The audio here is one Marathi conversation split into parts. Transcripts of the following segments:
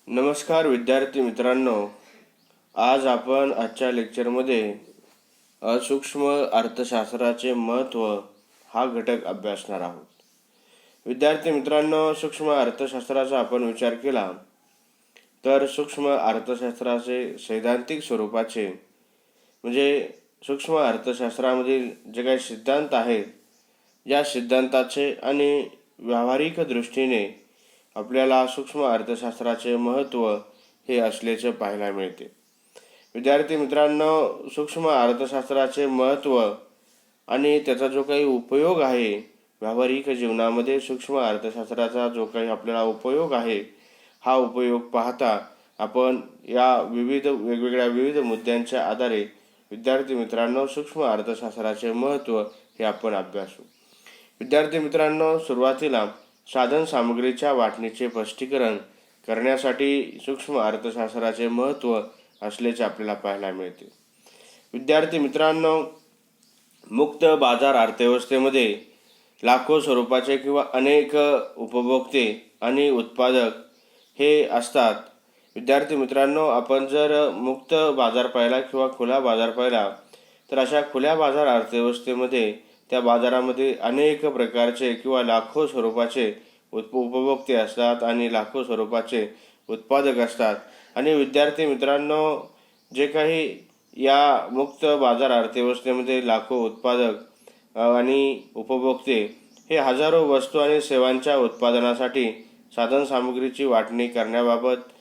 नमस्कार विद्यार्थी मित्रांनो, आज आपण आजच्या लेक्चरमध्ये सूक्ष्म अर्थशास्त्राचे महत्त्व हा घटक अभ्यासणार आहोत. विद्यार्थी मित्रांनो, सूक्ष्म अर्थशास्त्राचा आपण विचार केला तर सूक्ष्म अर्थशास्त्राचे सैद्धांतिक स्वरूपाचे म्हणजे सूक्ष्म अर्थशास्त्रामधील जे काही सिद्धांत आहेत, या सिद्धांताचे आणि व्यावहारिक दृष्टीने आपल्याला सूक्ष्म अर्थशास्त्राचे महत्त्व हे असल्याचे पाहायला मिळते. विद्यार्थी मित्रांनो, सूक्ष्म अर्थशास्त्राचे महत्त्व आणि त्याचा जो काही उपयोग आहे व्यावहारिक जीवनामध्ये, सूक्ष्म अर्थशास्त्राचा जो काही आपल्याला उपयोग आहे, हा उपयोग पाहता आपण या विविध मुद्द्यांच्या आधारे विद्यार्थी मित्रांनो सूक्ष्म अर्थशास्त्राचे महत्त्व हे आपण अभ्यासू. विद्यार्थी मित्रांनो, सुरुवातीला साधन सामग्रीच्या वाटणीचे स्पष्टीकरण करण्यासाठी सूक्ष्म अर्थशास्त्राचे महत्त्व असल्याचे आपल्याला पाहायला मिळते. विद्यार्थी मित्रांनो, मुक्त बाजार अर्थव्यवस्थेमध्ये लाखो स्वरूपाचे किंवा अनेक उपभोक्ते आणि उत्पादक हे असतात. विद्यार्थी मित्रांनो, आपण जर मुक्त बाजार पाहिला किंवा खुला बाजार पाहिला तर अशा खुल्या बाजार अर्थव्यवस्थेमध्ये त्या बाजारामध्ये अनेक प्रकारचे किंवा लाखो स्वरूपाचे उपभोक्ते असतात आणि लाखो स्वरूपाचे उत्पादक असतात. आणि विद्यार्थी मित्रांनो, जे काही या मुक्त बाजार अर्थव्यवस्थेमध्ये लाखो उत्पादक आणि उपभोक्ते हे हजारो वस्तू आणि सेवांच्या उत्पादनासाठी साधनसामुग्रीची वाटणी करण्याबाबत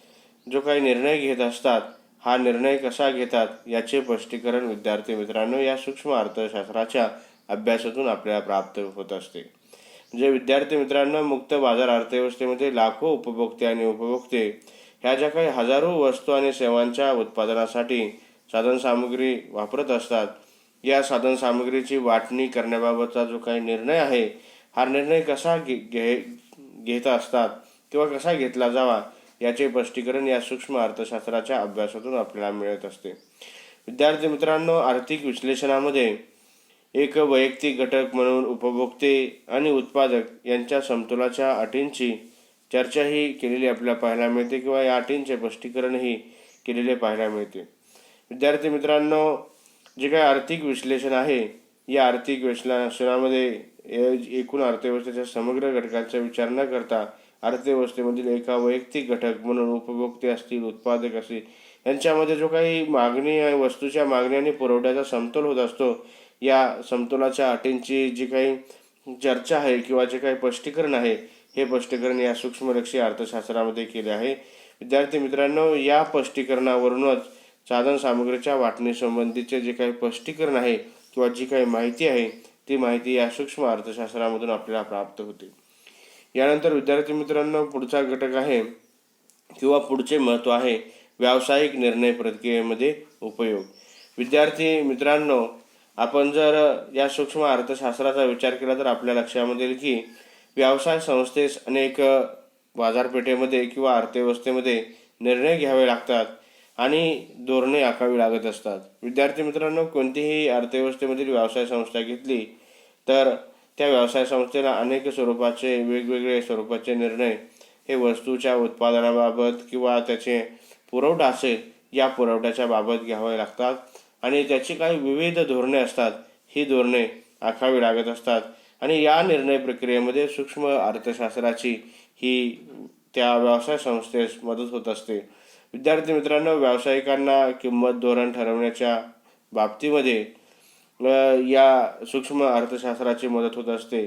जो काही निर्णय घेत असतात, हा निर्णय कसा घेतात याचे स्पष्टीकरण विद्यार्थी मित्रांनो या सूक्ष्म अर्थशास्त्राच्या अभ्यासातून आपल्याला प्राप्त होत असते. म्हणजे विद्यार्थी मित्रांनो, मुक्त बाजार अर्थव्यवस्थेमध्ये लाखो उपभोक्ते आणि उपभोक्ते ह्या ज्या काही हजारो वस्तू आणि सेवांच्या उत्पादनासाठी साधनसामुग्री वापरत असतात, या साधनसामुग्रीची वाटणी करण्याबाबतचा जो काही निर्णय आहे, हा निर्णय कसा घेत असतात किंवा कसा घेतला जावा याचे स्पष्टीकरण या सूक्ष्म अर्थशास्त्राच्या अभ्यासातून आपल्याला मिळत असते. विद्यार्थी मित्रांनो, आर्थिक विश्लेषणामध्ये एक वैयक्तिक घटक म्हणून उपभोक्ते आणि उत्पादक यांच्या समतोलाच्या अटींची चर्चाही केलेली आपल्याला पाहायला मिळते किंवा या अटींचे स्पष्टीकरणही केलेले पाहायला मिळते. विद्यार्थी मित्रांनो, जे काही आर्थिक विश्लेषण आहे, या आर्थिक विश्लेषणामध्ये एकूण अर्थव्यवस्थेच्या समग्र घटकांचा विचार न करता अर्थव्यवस्थेमधील एका वैयक्तिक घटक म्हणून उपभोक्ते असतील, उत्पादक असतील, यांच्यामध्ये जो काही मागणी आणि वस्तूच्या मागणी आणि पुरवठ्याचा समतोल होत असतो, या समतोलाच्या अटींची जी काही चर्चा आहे किंवा जे काही स्पष्टीकरण आहे, हे स्पष्टीकरण या सूक्ष्मलक्षी अर्थशास्त्रामध्ये केले आहे. विद्यार्थी मित्रांनो, या स्पष्टीकरणावरूनच साधनसामुग्रीच्या वाटणीसंबंधीचे जे काही स्पष्टीकरण आहे किंवा जी काही माहिती आहे, ती माहिती या सूक्ष्म अर्थशास्त्रामधून आपल्याला प्राप्त होते. यानंतर विद्यार्थी मित्रांनो, पुढचा घटक आहे किंवा पुढचे महत्त्व आहे व्यावसायिक निर्णय प्रक्रियेमध्ये उपयोग. विद्यार्थी मित्रांनो, आपण जर या सूक्ष्म अर्थशास्त्राचा विचार केला तर आपल्या लक्षामध्ये येईल की व्यवसाय संस्थेस अनेक बाजारपेठेमध्ये किंवा अर्थव्यवस्थेमध्ये निर्णय घ्यावे लागतात आणि धोरणे आखावी लागत असतात. विद्यार्थी मित्रांनो, कोणतीही अर्थव्यवस्थेमधील व्यवसाय संस्था घेतली तर त्या व्यवसाय संस्थेला अनेक स्वरूपाचे वेगवेगळे स्वरूपाचे निर्णय हे वस्तूच्या उत्पादनाबाबत किंवा त्याचे पुरवठा असेल, या पुरवठ्याच्या बाबत घ्यावे लागतात आणि त्याची काही विविध धोरणे असतात, ही धोरणे आखावी लागत असतात. आणि या निर्णय प्रक्रियेमध्ये सूक्ष्म अर्थशास्त्राची ही त्या व्यवसाय संस्थेस मदत होत असते. विद्यार्थी मित्रांनो, व्यावसायिकांना किंमत धोरण ठरवण्याच्या बाबतीमध्ये या सूक्ष्म अर्थशास्त्राची मदत होत असते.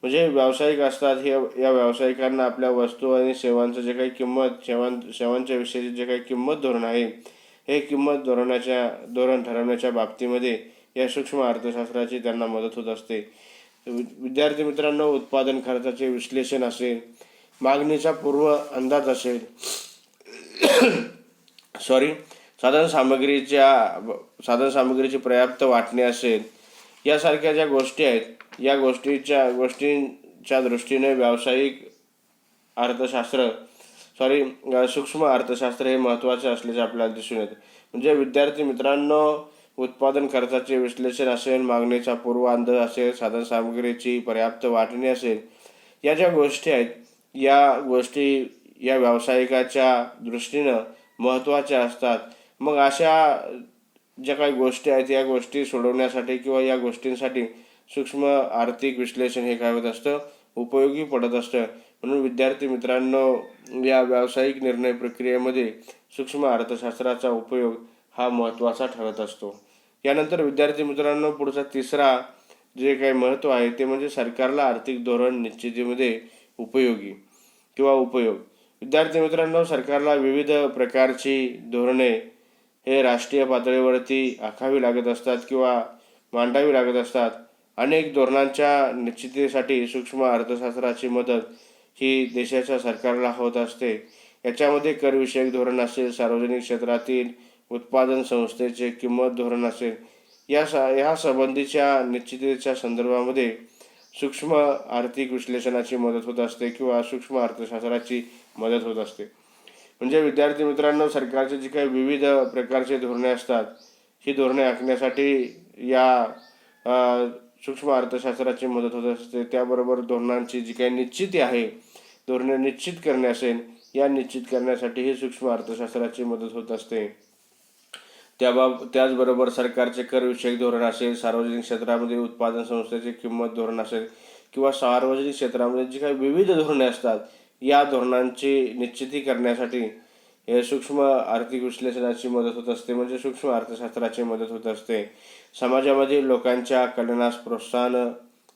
म्हणजे व्यावसायिक असतात, हे या व्यावसायिकांना आपल्या वस्तू आणि सेवांचं जे काही सेवांच्या विषयी जे काही किंमत धोरण आहे, हे किंमत धोरण ठरवण्याच्या बाबतीमध्ये या सूक्ष्म अर्थशास्त्राची त्यांना मदत होत असते. विद्यार्थी मित्रांनो, उत्पादन खर्चाचे विश्लेषण असेल, मागणीचा पूर्व अंदाज असेल, साधनसामग्रीची पर्याप्त वाटणी असेल, यासारख्या ज्या गोष्टी आहेत, या गोष्टींच्या दृष्टीने व्यावसायिक अर्थशास्त्र सूक्ष्म अर्थशास्त्र हे महत्त्वाचे असल्याचे आपल्याला दिसून येते. म्हणजे विद्यार्थी मित्रांनो, उत्पादन खर्चाचे विश्लेषण असेल, मागणीचा पूर्व अंदाज असेल, साधनसामग्रीची पर्याप्त वाटणी असेल, या ज्या गोष्टी आहेत, या गोष्टी या व्यावसायिकाच्या दृष्टीनं महत्त्वाच्या असतात. मग अशा ज्या काही गोष्टी आहेत या गोष्टी सोडवण्यासाठी किंवा या गोष्टींसाठी सूक्ष्म आर्थिक विश्लेषण हे काय होत असतं, उपयोगी पडत असतं. म्हणून विद्यार्थी मित्रांनो, या व्यावसायिक निर्णय प्रक्रियेमध्ये सूक्ष्म अर्थशास्त्राचा उपयोग हा महत्त्वाचा ठरत असतो. यानंतर विद्यार्थी मित्रांनो, पुढचा तिसरा जे काही महत्त्व आहे ते म्हणजे सरकारला आर्थिक धोरण निश्चितीमध्ये उपयोगी किंवा उपयोग. विद्यार्थी मित्रांनो, सरकारला विविध प्रकारची धोरणे हे राष्ट्रीय पातळीवरती आखावी लागत असतात किंवा मांडावी लागत असतात. अनेक धोरणांच्या निश्चितीसाठी सूक्ष्म अर्थशास्त्राची मदत ही देशाच्या सरकारला होत असते. याच्यामध्ये करविषयक धोरण असेल, सार्वजनिक क्षेत्रातील उत्पादन संस्थेचे किंमत धोरण असेल, या संबंधीच्या निश्चितीच्या संदर्भामध्ये सूक्ष्म आर्थिक विश्लेषणाची मदत होत असते किंवा सूक्ष्म अर्थशास्त्राची मदत होत असते. म्हणजे विद्यार्थी मित्रांनो, सरकारचे जी काही विविध प्रकारचे धोरणे असतात, ही धोरणे आखण्यासाठी या सूक्ष्म अर्थशास्त्राची मदत होत असते. त्याबरोबर धोरणांची जी काही निश्चिती आहे, धोरणे निश्चित करणे असेल, या निश्चित करण्यासाठी ही सूक्ष्म अर्थशास्त्राची मदत होत असते. त्याचबरोबर सरकारचे करविषयक धोरण असेल, सार्वजनिक क्षेत्रामध्ये उत्पादन संस्थेची किंमत धोरण असेल किंवा सार्वजनिक क्षेत्रामध्ये जी काही विविध धोरणे असतात, या धोरणांची निश्चिती करण्यासाठी हे सूक्ष्म आर्थिक विश्लेषणाची मदत होत असते, म्हणजे सूक्ष्म अर्थशास्त्राची मदत होत असते. समाजामधील लोकांच्या कल्याणास प्रोत्साहन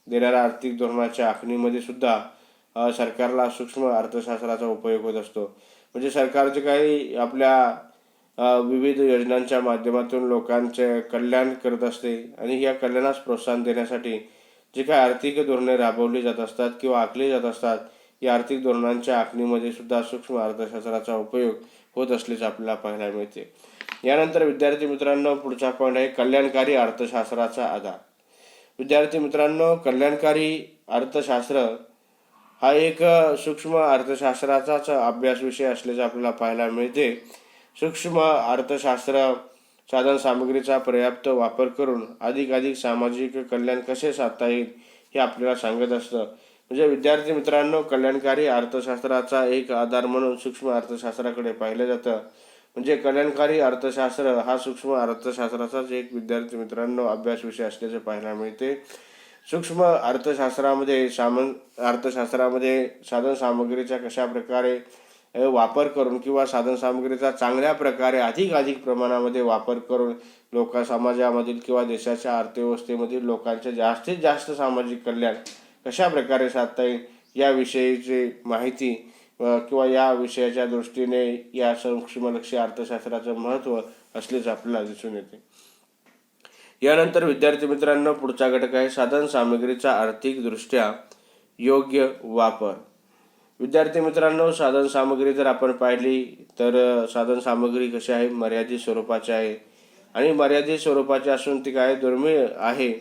देणाऱ्या आर्थिक धोरणाच्या आखणीमध्ये सुद्धा सरकारला सूक्ष्म अर्थशास्त्राचा उपयोग होत असतो. म्हणजे सरकार जे काही आपल्या विविध योजनांच्या माध्यमातून लोकांचे कल्याण करत असते आणि या कल्याणास प्रोत्साहन देण्यासाठी जे काही आर्थिक धोरणे राबवली जात असतात किंवा आखली जात असतात, या आर्थिक धोरणांच्या आखणीमध्ये सुद्धा सूक्ष्म अर्थशास्त्राचा उपयोग होत असल्याचे आपल्याला पाहायला मिळते. यानंतर विद्यार्थी मित्रांनो, पुढचा पॉईंट आहे कल्याणकारी अर्थशास्त्राचा आधार. विद्यार्थी मित्रांनो, कल्याणकारी अर्थशास्त्र हा एक सूक्ष्म अर्थशास्त्राचाच अभ्यास विषय असल्याचे आपल्याला पाहायला मिळते. सूक्ष्म अर्थशास्त्र साधन सामग्रीचा पर्याप्त वापर करून अधिकाधिक सामाजिक कल्याण कसे साधता येईल हे आपल्याला सांगत असतं. म्हणजे विद्यार्थी मित्रांनो, कल्याणकारी अर्थशास्त्राचा एक आधार म्हणून सूक्ष्म अर्थशास्त्राकडे पाहिलं जातं. म्हणजे कल्याणकारी अर्थशास्त्र हा सूक्ष्म अर्थशास्त्राचाच एक विद्यार्थी मित्रांनो अभ्यास विषय असल्याचे पाहायला मिळते. सूक्ष्म अर्थशास्त्रामध्ये साधन सामग्रीचा कशा प्रकारे वापर करून किंवा साधन सामग्रीचा चांगल्या प्रकारे अधिक प्रमाणामध्ये वापर करून समाजामधील किंवा देशाच्या अर्थव्यवस्थेमधील लोकांचे जास्तीत जास्त सामाजिक कल्याण कशा प्रकारे साधता येईल याविषयीची माहिती किंवा या विषयाच्या दृष्टीने या सूक्ष्मलक्षी अर्थशास्त्राचं महत्त्व असल्याचे आपल्याला दिसून येते. यानंतर विद्यार्थी मित्रांनो, पुढचा घटक आहे साधन सामग्रीचा आर्थिकदृष्ट्या योग्य वापर. विद्यार्थी मित्रांनो, साधन सामग्री जर आपण पाहिली तर साधन सामग्री कशी आहे, मर्यादित स्वरूपाची आहे आणि मर्यादित स्वरूपाची असून ती काय दुर्मिळ आहे.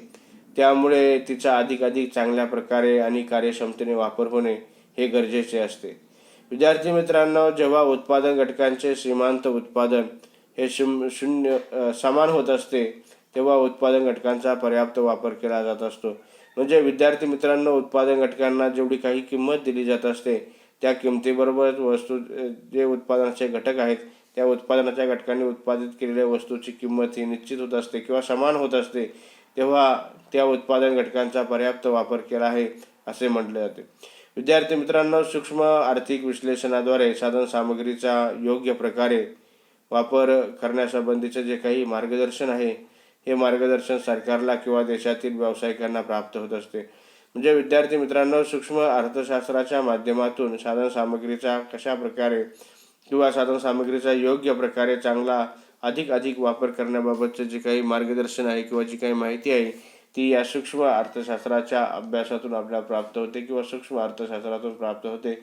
त्यामुळे तिचा अधिक चांगल्या प्रकारे आणि कार्यक्षमतेने वापर होणे हे गरजेचे असते. विद्यार्थी मित्रांनो, जेव्हा उत्पादन घटकांचे सीमांत उत्पादन हे समान होत असते, तेव्हा उत्पादन घटकांचा पर्याप्त वापर केला जात असतो. म्हणजे विद्यार्थी मित्रांनो, उत्पादन घटकांना जेवढी काही किंमत दिली जात असते, त्या किमतीबरोबर वस्तू जे उत्पादनाचे घटक आहेत, त्या उत्पादनाच्या घटकांनी उत्पादित केलेल्या वस्तूची किंमत ही निश्चित होत असते किंवा समान होत असते, तेव्हा त्या उत्पादन घटकांचा पर्याप्त वापर केला आहे असे म्हटले जाते. विद्यार्थी मित्रांनो, सूक्ष्म आर्थिक विश्लेषणाद्वारे साधन सामग्रीचा योग्य प्रकारे वापर करण्यासंबंधीचे जे काही मार्गदर्शन आहे, हे मार्गदर्शन सरकारला किंवा देशातील व्यावसायिकांना प्राप्त होत असते. म्हणजे विद्यार्थी मित्रांनो, सूक्ष्म अर्थशास्त्राच्या माध्यमातून साधन सामग्रीचा कशा प्रकारे किंवा साधन सामग्रीचा योग्य प्रकारे चांगला अधिक वापर करण्याबाबतचे जे काही मार्गदर्शन आहे किंवा जी काही माहिती आहे, ती या सूक्ष्म अर्थशास्त्राच्या अभ्यासातून आपल्याला प्राप्त होते किंवा सूक्ष्म अर्थशास्त्रातून प्राप्त होते.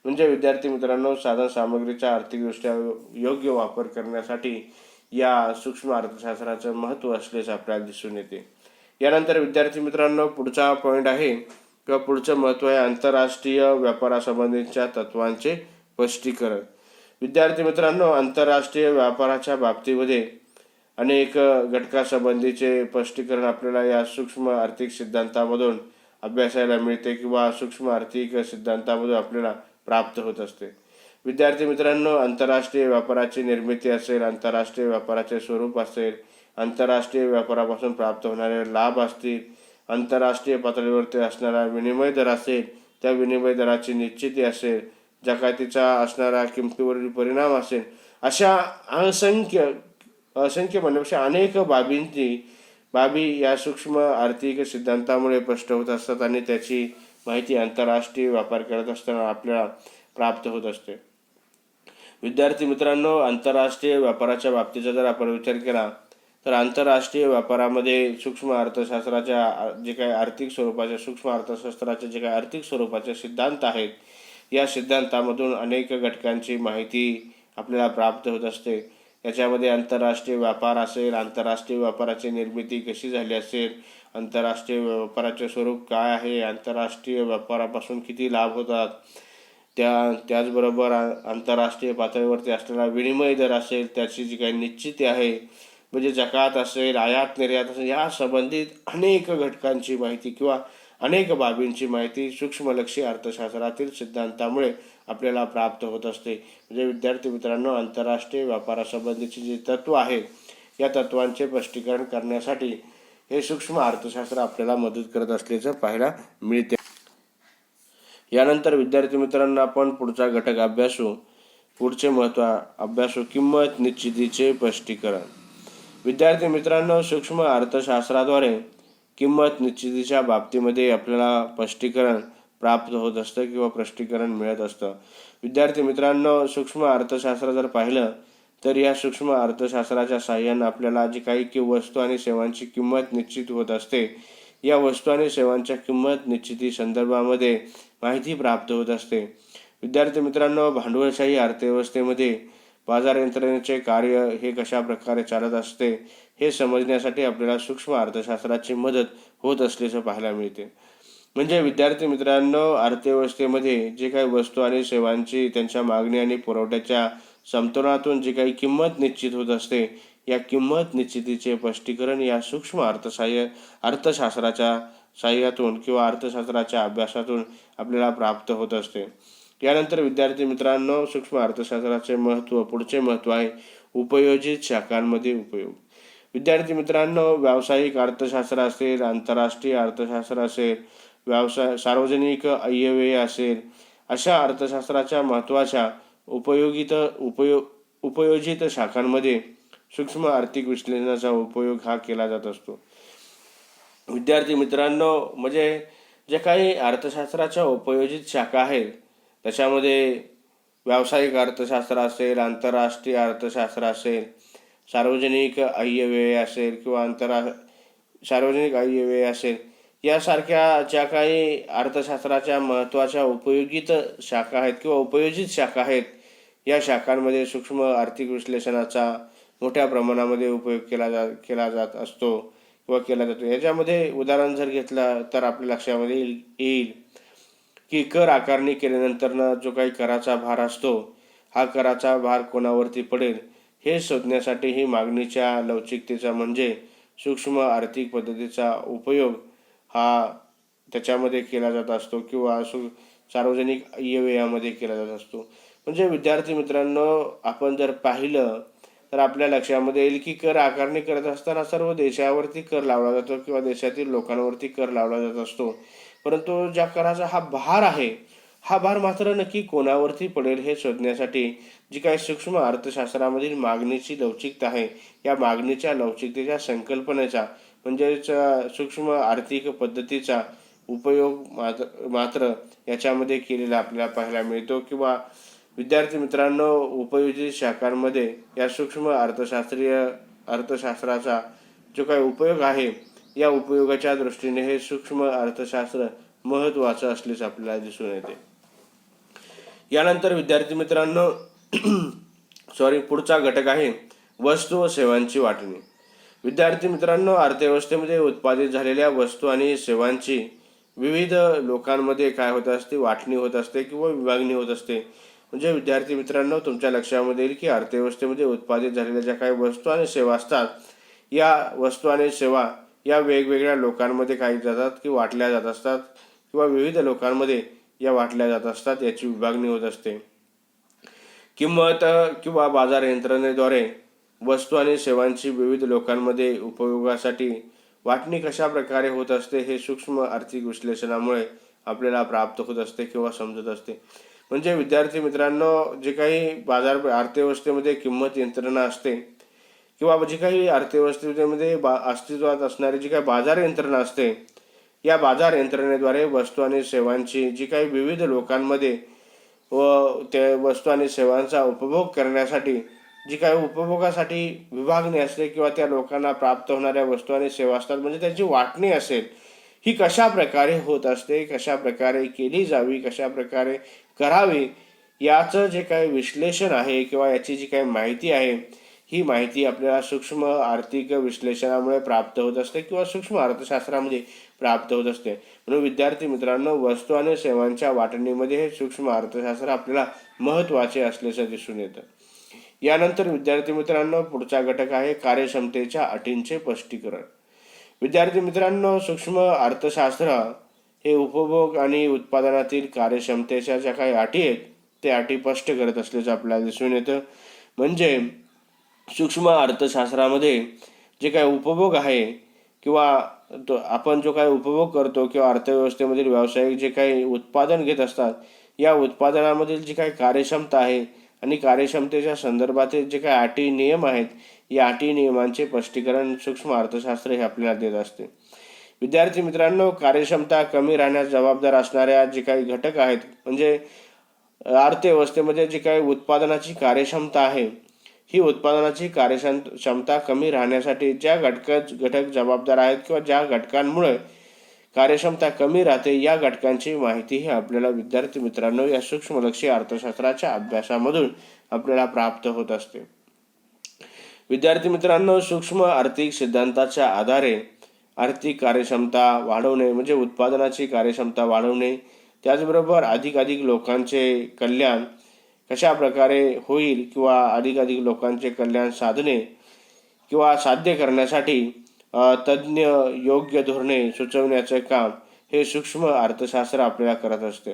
म्हणजे विद्यार्थी मित्रांनो, साधन सामग्रीचा आर्थिकदृष्ट्या योग्य वापर करण्यासाठी या सूक्ष्म अर्थशास्त्राचं महत्त्व असल्याचे आपल्याला दिसून येते. यानंतर विद्यार्थी मित्रांनो, पुढचा पॉईंट आहे किंवा पुढचं महत्त्व आहे आंतरराष्ट्रीय व्यापारासंबंधीच्या तत्वांचे स्पष्टीकरण. विद्यार्थी मित्रांनो, आंतरराष्ट्रीय व्यापाराच्या बाबतीमध्ये अनेक घटकासंबंधीचे स्पष्टीकरण आपल्याला या सूक्ष्म आर्थिक सिद्धांतामधून अभ्यासायला मिळते किंवा सूक्ष्म आर्थिक सिद्धांतामधून आपल्याला प्राप्त होत असते. विद्यार्थी मित्रांनो, आंतरराष्ट्रीय व्यापाराची निर्मिती असेल, आंतरराष्ट्रीय व्यापाराचे स्वरूप असेल, आंतरराष्ट्रीय व्यापारापासून प्राप्त होणारे लाभ असतील, आंतरराष्ट्रीय पातळीवरती असणारा विनिमय दर असेल, त्या विनिमय दराची निश्चिती असेल, जकातीचा असणारा किमतीवरील परिणाम असेल, अशा असंख्य म्हणण्यापेक्षा अनेक बाबी या सूक्ष्म आर्थिक सिद्धांतामुळे स्पष्ट होत असतात आणि त्याची माहिती आंतरराष्ट्रीय व्यापार करत असताना आपल्याला प्राप्त होत असते. विद्यार्थी मित्रांनो, आंतरराष्ट्रीय व्यापाराच्या बाबतीचा जर आपण विचार केला तर आंतरराष्ट्रीय व्यापारामध्ये सूक्ष्म अर्थशास्त्राच्या जे काही आर्थिक स्वरूपाच्या सूक्ष्म अर्थशास्त्राचे जे काही आर्थिक स्वरूपाचे सिद्धांत आहेत, या सिद्धांतामधून अनेक घटकांची माहिती आपल्याला प्राप्त होत असते. याच्यामध्ये आंतरराष्ट्रीय व्यापार असेल, आंतरराष्ट्रीय व्यापाराची निर्मिती कशी झाली असेल, आंतरराष्ट्रीय व्यापाराचे स्वरूप काय आहे, आंतरराष्ट्रीय व्यापारापासून किती लाभ होतात, त्याचबरोबर आंतरराष्ट्रीय पातळीवरती असलेला विनिमय दर असेल, त्याची जी काही निश्चिती आहे, म्हणजे जकात असेल, आयात निर्यात असेल, या संबंधित अनेक घटकांची माहिती किंवा अनेक बाबींची माहिती सूक्ष्मलक्षी अर्थशास्त्रातील सिद्धांतामुळे आपल्याला प्राप्त होत असते. म्हणजे विद्यार्थी मित्रांनो, आंतरराष्ट्रीय व्यापारासंबंधीची जी तत्व आहेत, या तत्वांचे स्पष्टीकरण करण्यासाठी हे सूक्ष्म अर्थशास्त्र आपल्याला मदत करत असल्याचं पाहायला मिळते. यानंतर विद्यार्थी मित्रांनो, आपण पुढचा घटक पुढचे महत्त्व अभ्यासू, किंमत निश्चितीचे स्पष्टीकरण. विद्यार्थी मित्रांनो, सूक्ष्म अर्थशास्त्राद्वारे किंमत निश्चितीच्या बाबतीमध्ये आपल्याला स्पष्टीकरण प्राप्त होत असतं किंवा स्पष्टीकरण मिळत असतं. विद्यार्थी मित्रांनो, सूक्ष्म अर्थशास्त्र जर पाहिलं तर या सूक्ष्म अर्थशास्त्राच्या साहाय्याने आपल्याला जी काही वस्तू आणि सेवांची किंमत निश्चित होत असते, या वस्तू आणि सेवांच्या किंमत निश्चिती संदर्भामध्ये माहिती प्राप्त होत असते. विद्यार्थी मित्रांनो, भांडवलशाही अर्थव्यवस्थेमध्ये बाजार यंत्रणेचे कार्य हे कशा प्रकारे चालत असते हे समजण्यासाठी आपल्याला सूक्ष्म अर्थशास्त्राची मदत होत असल्याचं पाहायला मिळते. म्हणजे विद्यार्थी मित्रांनो, अर्थव्यवस्थेमध्ये जे काही वस्तू आणि सेवांची त्यांच्या मागणी आणि पुरवठ्याच्या समतोलातून जी काही किंमत निश्चित होत असते, या किंमत निश्चितीचे स्पष्टीकरण या सूक्ष्म अर्थशास्त्राच्या साह्यातून किंवा अर्थशास्त्राच्या अभ्यासातून आपल्याला प्राप्त होत असते. यानंतर विद्यार्थी मित्रांनो, सूक्ष्म अर्थशास्त्राचे पुढचे महत्त्व आहे उपयोजित शाखांमध्ये उपयोग. विद्यार्थी मित्रांनो, व्यावसायिक अर्थशास्त्र असेल, आंतरराष्ट्रीय अर्थशास्त्र असेल, सार्वजनिक आयव्यय असेल, अशा अर्थशास्त्राच्या महत्त्वाच्या उपयोजित शाखांमध्ये सूक्ष्म आर्थिक विश्लेषणाचा उपयोग हा केला जात असतो. विद्यार्थी मित्रांनो, म्हणजे जे काही अर्थशास्त्राच्या उपयोजित शाखा आहेत, त्याच्यामध्ये व्यावसायिक अर्थशास्त्र असेल, आंतरराष्ट्रीय अर्थशास्त्र असेल, सार्वजनिक आयव्यय असेल किंवा सार्वजनिक आयव्यय असेल, यासारख्या ज्या काही अर्थशास्त्राच्या महत्त्वाच्या उपयोगित शाखा आहेत किंवा उपयोजित शाखा आहेत, या शाखांमध्ये सूक्ष्म आर्थिक विश्लेषणाचा मोठ्या प्रमाणामध्ये उपयोग केला जात असतो किंवा केला जातो. याच्यामध्ये उदाहरण जर घेतलं तर आपल्या लक्षामध्ये येईल की कर आकारणी केल्यानंतर जो काही कराचा भार असतो, हा कराचा भार कोणावरती पडेल हे शोधण्यासाठी ही मागणीच्या लवचिकतेचा म्हणजे सूक्ष्म आर्थिक पद्धतीचा उपयोग हा त्याच्यामध्ये केला जात असतो किंवा सार्वजनिक आयव्ययामध्ये केला जात असतो. म्हणजे विद्यार्थी मित्रांनो, आपण जर पाहिलं तर आपल्या लक्षामध्ये येईल की कर आकारणी करत असताना सर्व देशावरती कर लावला जातो किंवा देशातील लोकांवरती कर लावला जात असतो, परंतु ज्या कराचा हा भार आहे, हा भार मात्र नक्की कोणावरती पडेल हे शोधण्यासाठी जी काही सूक्ष्म अर्थशास्त्रामधील मागणीची लवचिकता आहे, या मागणीच्या लवचिकतेच्या संकल्पनेचा म्हणजेच सूक्ष्म आर्थिक पद्धतीचा उपयोग मात्र याच्यामध्ये केलेला आपल्याला पाहायला मिळतो. किंवा विद्यार्थी मित्रांनो, उपयोजित शाखांमध्ये या सूक्ष्म अर्थशास्त्राचा जो काही उपयोग आहे, या उपयोगाच्या दृष्टीने हे सूक्ष्म अर्थशास्त्र महत्त्वाचं असल्याचे आपल्याला दिसून येते. यानंतर विद्यार्थी मित्रांनो पुढचा घटक आहे वस्तू व सेवांची वाटणी. विद्यार्थी मित्रांनो, अर्थव्यवस्थेमध्ये उत्पादित झालेल्या वस्तू आणि सेवांची विविध लोकांमध्ये काय होत असते, वाटणी होत असते किंवा विभागणी होत असते. म्हणजे विद्यार्थी मित्रांनो, तुमच्या लक्षामध्ये येईल की अर्थव्यवस्थेमध्ये उत्पादित झालेल्या ज्या काही वस्तू आणि सेवा असतात, या वस्तू आणि सेवा या वेगवेगळ्या लोकांमध्ये काही जातात की वाटल्या जात असतात किंवा विविध लोकांमध्ये या वाटल्या जात असतात, याची विभागणी होत असते. किंमत किंवा बाजार यंत्रणेद्वारे वस्तू आणि सेवांची विविध लोकांमध्ये उपयोगासाठी वाटणी कशा प्रकारे होत असते हे सूक्ष्म आर्थिक विश्लेषणामुळे आपल्याला प्राप्त होत असते किंवा समजत असते. म्हणजे विद्यार्थी मित्रांनो, जे काही बाजार अर्थव्यवस्थेमध्ये किंमत यंत्रणा असते किंवा जी काही अर्थव्यवस्थेमध्ये अस्तित्वात असणारी जी काही बाजार यंत्रणा असते, या बाजार यंत्रणेद्वारे वस्तू आणि सेवांची जी काही विविध लोकांमध्ये व त्या वस्तू आणि सेवांचा उपभोग करण्यासाठी जी काही उपभोगासाठी विभागणी असते किंवा त्या लोकांना प्राप्त होणाऱ्या वस्तू आणि सेवा असतात, म्हणजे त्यांची वाटणी असेल, ही कशा प्रकारे होत असते, कशा प्रकारे केली जावी, कशा प्रकारे करावी, याचं जे काही विश्लेषण आहे किंवा याची जी काही माहिती आहे, ही माहिती आपल्याला सूक्ष्म आर्थिक विश्लेषणामुळे प्राप्त होत असते किंवा सूक्ष्म अर्थशास्त्रामध्ये प्राप्त होत असते. म्हणून विद्यार्थी मित्रांनो, वस्तू आणि सेवांच्या वाटणीमध्ये हे सूक्ष्म अर्थशास्त्र आपल्याला महत्त्वाचे असल्याचं दिसून येतं. यानंतर विद्यार्थी मित्रांनो, पुढचा घटक आहे कार्यक्षमतेच्या अटींचे स्पष्टीकरण. विद्यार्थी मित्रांनो, सूक्ष्म अर्थशास्त्र हे उपभोग आणि उत्पादनातील कार्यक्षमतेच्या ज्या काही अटी आहेत त्या अटी स्पष्ट करत असल्याचं आपल्याला दिसून येतं. म्हणजे सूक्ष्म अर्थशास्त्रामध्ये जे काही उपभोग आहे किंवा आपण जो काही उपभोग करतो किंवा अर्थव्यवस्थेमधील व्यावसायिक जे काही उत्पादन घेत असतात, या उत्पादनामधील जी काही कार्यक्षमता आहे आणि कार्यक्षमतेच्या संदर्भातील जे काही अटी नियम आहेत, या अटी नियमांचे स्पष्टीकरण सूक्ष्म अर्थशास्त्र हे आपल्याला देत असते. विद्यार्थी मित्रांनो, कार्यक्षमता कमी राहण्यास जबाबदार असणाऱ्या जे काही घटक आहेत, म्हणजे अर्थव्यवस्थेमध्ये जी काही उत्पादनाची कार्यक्षमता आहे, ही उत्पादनाची कार्यक्षमता कमी राहण्यासाठी ज्या घटक जबाबदार आहेत किंवा ज्या घटकांमुळे कार्यक्षमता कमी राहते, या घटकांची माहिती ही आपल्याला विद्यार्थी मित्रांनो या सूक्ष्मलक्षी अर्थशास्त्राच्या अभ्यासामधून आपल्याला प्राप्त होत असते. विद्यार्थी मित्रांनो, सूक्ष्म आर्थिक सिद्धांताच्या आधारे आर्थिक कार्यक्षमता वाढवणे म्हणजे उत्पादनाची कार्यक्षमता वाढवणे, त्याचबरोबर अधिकाधिक लोकांचे कल्याण कशा प्रकारे होईल किंवा अधिकाधिक लोकांचे कल्याण साधणे किंवा साध्य करण्यासाठी तज्ज्ञ योग्य धोरणे सुचवण्याचे काम हे सूक्ष्म अर्थशास्त्र आपल्याला करत असते.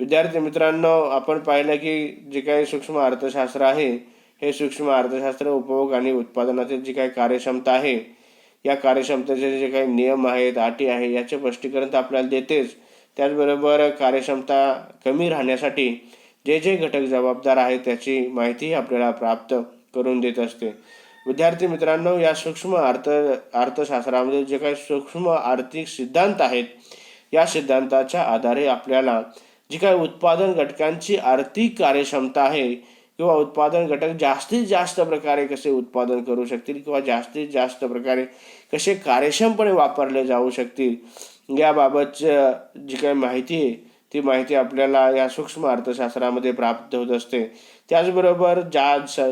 विद्यार्थी मित्रांनो, आपण पाहिलं की जे काही सूक्ष्म अर्थशास्त्र आहे, हे सूक्ष्म अर्थशास्त्र उपभोग आणि उत्पादनातील जी काही कार्यक्षमता आहे, या कार्यक्षमतेचे जे काही नियम आहेत, अटी आहे, याचे स्पष्टीकरण तर आपल्याला देतेच. त्याचबरोबर कार्यक्षमता कमी राहण्यासाठी जे जे घटक जबाबदार आहेत त्याची माहिती आपल्याला प्राप्त करून देत असते. विद्यार्थी मित्रांनो, या सूक्ष्म अर्थशास्त्रामध्ये जे काही सूक्ष्म आर्थिक सिद्धांत आहेत, या सिद्धांताच्या आधारे आपल्याला जी काही उत्पादन घटकांची आर्थिक कार्यक्षमता आहे किंवा उत्पादन घटक जास्तीत जास्त प्रकारे कसे उत्पादन करू शकतील किंवा जास्तीत जास्त प्रकारे कसे कार्यक्षमपणे वापरले जाऊ शकतील, याबाबतची जी काही माहिती आहे ती माहिती आपल्याला या सूक्ष्म अर्थशास्त्रामध्ये प्राप्त होत असते. त्याचबरोबर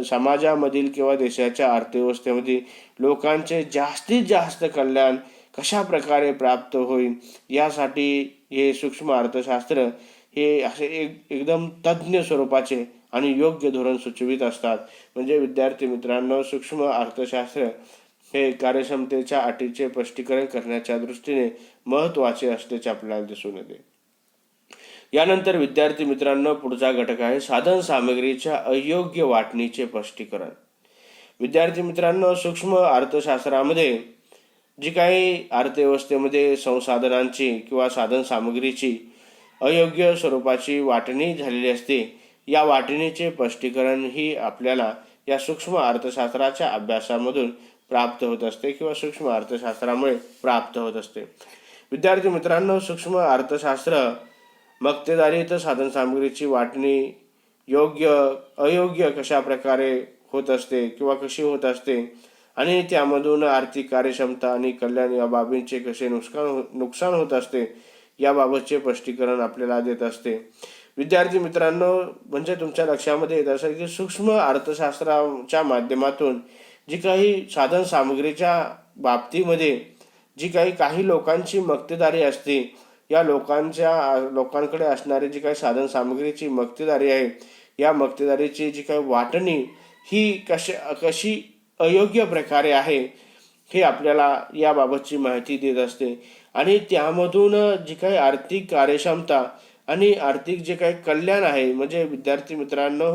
समाजामधील किंवा देशाच्या अर्थव्यवस्थेमध्ये लोकांचे जास्तीत जास्त कल्याण कशा प्रकारे प्राप्त होईल, यासाठी हे सूक्ष्म अर्थशास्त्र हे असे एकदम तज्ज्ञ स्वरूपाचे आणि योग्य धोरण सुचवित असतात. म्हणजे विद्यार्थी मित्रांनो, सूक्ष्म अर्थशास्त्र हे कार्यक्षमतेच्या अटीचे स्पष्टीकरण करण्याच्या दृष्टीने महत्त्वाचे असल्याचे आपल्याला दिसून येते. यानंतर विद्यार्थी मित्रांनो, पुढचा घटक आहे साधन सामग्रीच्या अयोग्य वाटणीचे स्पष्टीकरण. विद्यार्थी मित्रांनो, सूक्ष्म अर्थशास्त्रामध्ये जी काही अर्थव्यवस्थेमध्ये संसाधनांची किंवा साधन सामग्रीची अयोग्य स्वरूपाची वाटणी झालेली असते, या वाटणीचे स्पष्टीकरण ही आपल्याला या सूक्ष्म अर्थशास्त्राच्या अभ्यासामधून प्राप्त होत असते किंवा सूक्ष्म अर्थशास्त्रामुळे प्राप्त होत असते. विद्यार्थी मित्रांनो, सूक्ष्म अर्थशास्त्र मक्तेदारीत साधन सामग्रीची वाटणी योग्य अयोग्य कशा प्रकारे होत असते किंवा कशी होत असते आणि त्यामधून आर्थिक कार्यक्षमता आणि कल्याण या बाबींचे कसे नुकसान होत असते, याबाबतचे स्पष्टीकरण आपल्याला देत असते. विद्यार्थी मित्रांनो, म्हणजे तुमच्या लक्षामध्ये येत असेल की सूक्ष्म अर्थशास्त्राच्या माध्यमातून जी काही साधन सामग्रीच्या बाबतीमध्ये जी काही लोकांची मक्तेदारी असते, या लोकांकडे असणारी जी काही साधन सामग्रीची मक्तेदारी आहे, या मक्तेदारीची जी काही वाटणी ही कशी अयोग्य प्रकारे आहे, हे आपल्याला याबाबतची माहिती देत असते. आणि त्यामधून जी काही आर्थिक कार्यक्षमता आणि आर्थिक जे काही कल्याण आहे, म्हणजे विद्यार्थी मित्रांनो,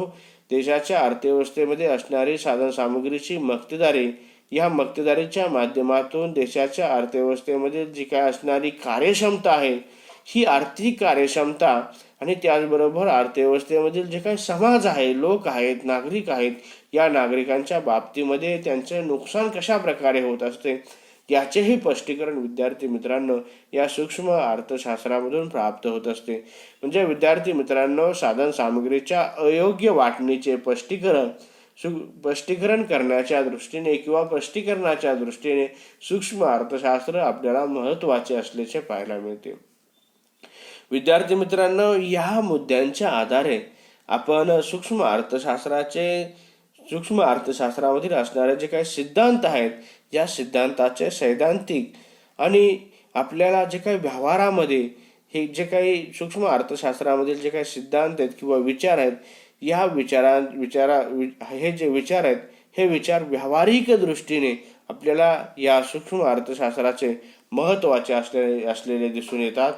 देशाच्या अर्थव्यवस्थेमध्ये असणारी साधनसामुग्रीची मक्तेदारी, या मक्तेदारीच्या माध्यमातून देशाच्या अर्थव्यवस्थेमध्ये जी काय असणारी कार्यक्षमता आहे, ही आर्थिक कार्यक्षमता आणि त्याचबरोबर अर्थव्यवस्थेमधील जे काही समाज आहे, लोक आहेत, नागरिक आहेत, या नागरिकांच्या बाबतीमध्ये त्यांचे नुकसान कशा प्रकारे होत असते याचेही स्पष्टीकरण विद्यार्थी मित्रांनो या सूक्ष्म अर्थशास्त्रामधून प्राप्त होत असते. म्हणजे विद्यार्थी मित्रांनो, साधन सामग्रीच्या अयोग्य वाटणीचे स्पष्टीकरण करण्याच्या दृष्टीने किंवा स्पष्टीकरणाच्या दृष्टीने सूक्ष्म अर्थशास्त्र आपल्याला महत्त्वाचे असल्याचे पाहायला मिळते. विद्यार्थी मित्रांनो, या मुद्द्यांच्या आधारे आपण सूक्ष्म अर्थशास्त्रामधील असणारे जे काही सिद्धांत आहेत, या सिद्धांताचे सैद्धांतिक आणि आपल्याला जे काही व्यवहारामध्ये हे जे काही सूक्ष्म अर्थशास्त्रामधील जे काही सिद्धांत आहेत किंवा विचार आहेत, या हे जे विचार आहेत, हे विचार व्यावहारिक दृष्टीने आपल्याला या सूक्ष्म अर्थशास्त्राचे महत्त्वाचे असलेले दिसून येतात.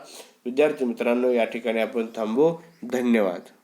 विद्यार्थी मित्रांनो, या ठिकाणी आपण थांबू. धन्यवाद.